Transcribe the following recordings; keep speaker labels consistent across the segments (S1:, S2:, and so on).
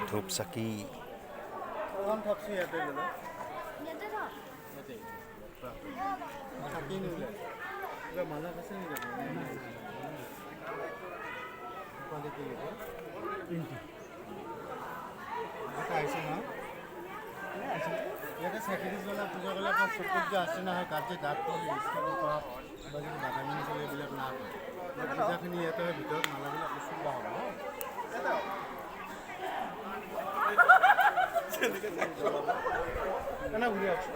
S1: ধূপ চাকি
S2: ইয়াতে চেক্ৰেটাৰী গ'লে পূজা গ'লে আপোনাৰ চকুত যে আছে নহয় তাত যে দাঁত স্থাপন কৰা বা যদি বাদামী চলে এইবিলাক না কৰে পূজাখিনি ইয়াতে ভিতৰত মালাবিলাক চুব হ'ব ন ঘূৰি আছো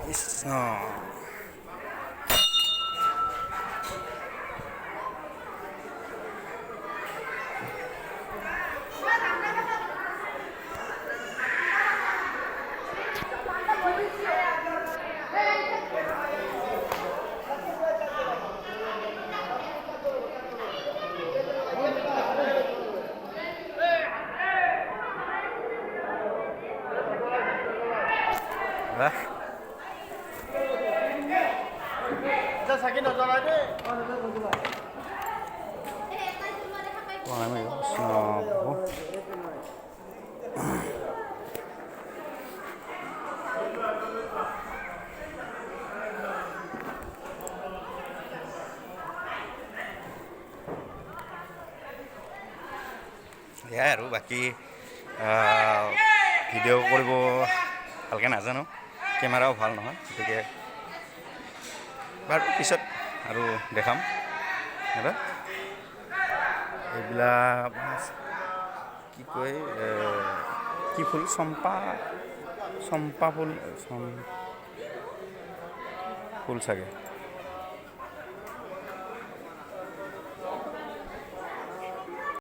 S1: কৃষ্ণ
S2: চাকি নজ্বলাই দেই
S1: এয়াই আৰু বাকী ভিডিঅ' কৰিব ভালকৈ নাজানো কেমেৰাও ভাল নহয় গতিকে বাৰু পিছত আৰু দেখাম এইবিলাক কি কয় কি ফুল চম্পা ফুল ফুল চাগে